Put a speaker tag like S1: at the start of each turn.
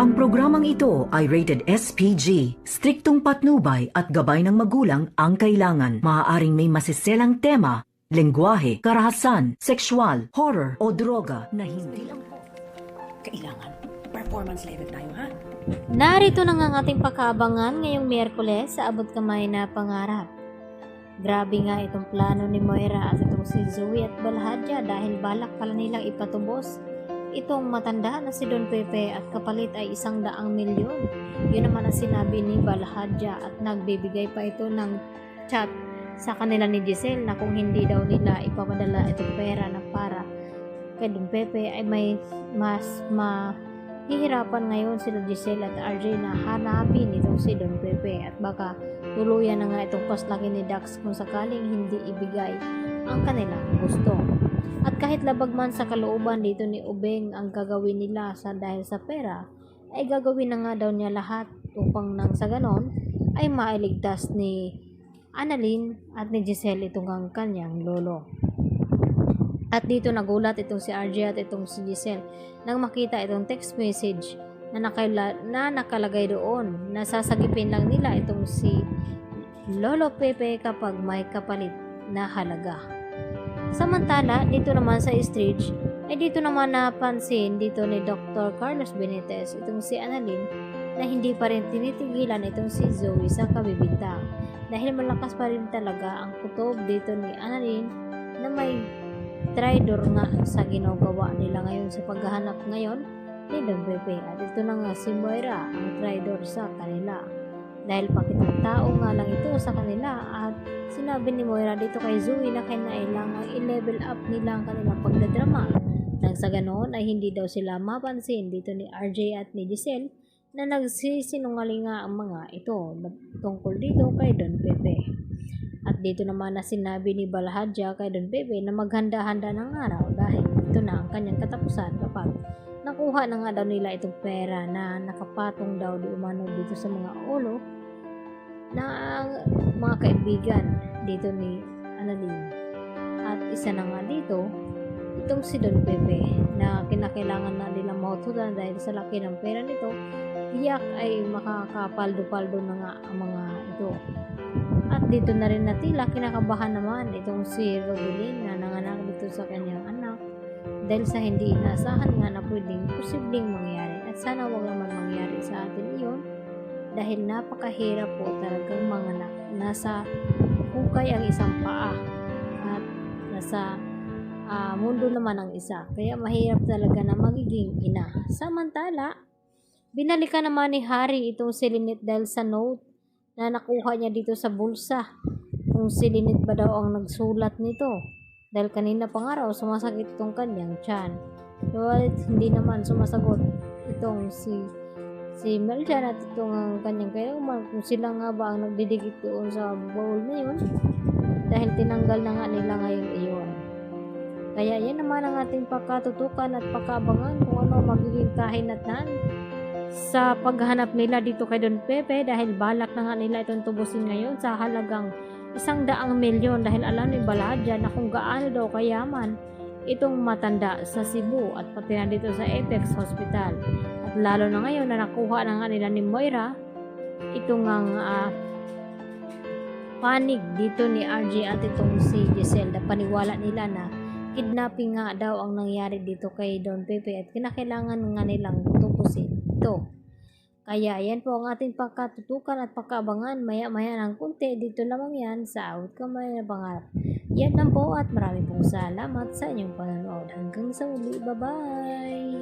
S1: Ang programang ito ay rated SPG. Striktong patnubay at gabay ng magulang ang kailangan. Maaaring may masiselang tema, lengguwahe, karahasan, sexual, horror o droga na hindi lang po kailangan. Performance level tayo, ha?
S2: Narito na nga ang ating pagkaabangan ngayong Miyerkules sa abot kamay na pangarap. Grabe nga itong plano ni Moira at itong si Zoe at Balhadja dahil balak pala nilang ipatubos itong matanda na si Don Pepe at kapalit ay 100,000,000. Yun naman ang sinabi ni Balhadja at nagbibigay pa ito ng chat sa kanila ni Giselle na kung hindi daw nila ipapadala itong pera na para kay Don Pepe ay may mas hihirapan ngayon sila Giselle at RJ na hanapin itong si Don Pepe at baka tuluyan na nga itong paslaki ni Dax kung sakaling hindi ibigay ang kanilang gusto. At kahit labag man sa kalooban dito ni Ubeng ang gagawin nila dahil sa pera, ay gagawin na nga daw niya lahat upang nang sa ganon ay mailigtas ni Annalyn at ni Giselle itong ang kanyang lolo. At dito nagulat itong si RJ at itong si Giselle nang makita itong text message na nakalagay doon na sasagipin lang nila itong si Lolo Pepe kapag may kapalit na halaga. Samantala, dito naman sa stage, ay dito naman napansin dito ni Dr. Carlos Benitez itong si Annalyn na hindi pa rin tinitigilan itong si Zoe sa kabibintang dahil malakas pa rin talaga ang kutob dito ni Annalyn na may traidor nga sa ginagawa nila ngayon sa paghahanap ngayon ni Don Pepe. At ito na nga si Moira ang traidor sa kanila dahil pakitang tao nga lang ito sa kanila at sinabi ni Moira dito kay Zoe na kailangan i-level up nila ang kanilang pagdadrama nang sa ganoon ay hindi daw sila mapansin dito ni RJ at ni Giselle na nagsisinungaling nga ang mga ito tungkol dito kay Don Pepe. At dito naman na sinabi ni Balhadja kay Don Pepe na maghanda-handa ng araw dahil ito na ang kanyang katapusan kapag nakuha na nga daw nila itong pera na nakapatong daw di umano dito sa mga ulo na mga kaibigan dito ni Annalyn. At isa na nga dito itong si Don Pepe na kinakailangan na nilang mahututan dahil sa laki ng pera nito, tiyak ay makakapaldo-paldo na nga ang mga ito. At dito na rin na tila kinakabahan naman itong si Rogelyn na nanganak dito sa kanyang anak dahil sa hindi inaasahan nga na posibleng mangyari at sana wag naman mangyari sa atin iyon dahil napakahirap po talagang manganak. Nasa hukay ang isang paa at nasa mundo naman ang isa kaya mahirap talaga na magiging ina. Samantala, binalikan naman ni Harry itong si Lynette dahil sa note na nakuha niya dito sa bulsa kung si Lynette ba daw ang nagsulat nito dahil kanina pa nga raw sumasakit itong kanyang tiyan. Hindi naman sumasagot itong si Meljan at itong ang kanyang kailangan kung sila nga ba ang nagdidikit doon sa bowl na yun dahil tinanggal na nga nila ngayon iyon. Kaya yan naman ang ating pagkatutukan at pagkaabangan kung ano magiging kahinatnan sa paghanap nila dito kay Don Pepe dahil balak na nga nila itong tubusin ngayon sa halagang 100,000,000 dahil alam ni Balhadja na kung gaano daw kayaman itong matanda sa Cebu at pati na dito sa Apex Hospital. At lalo na ngayon na nakuha na nga nila ni Moira itong ang panig dito ni RJ at itong si Giselle na paniwala nila na kidnapping nga daw ang nangyari dito kay Don Pepe at kinakailangan nga nilang tubusin ito. Kaya yan po ang ating pagkatutukan at pagkaabangan maya-maya ng kunti dito lamang yan sa Awit Kamay na Pangarap. Yan lang po at marami pong salamat sa inyong panonood. Hanggang sa uli. Bye-bye!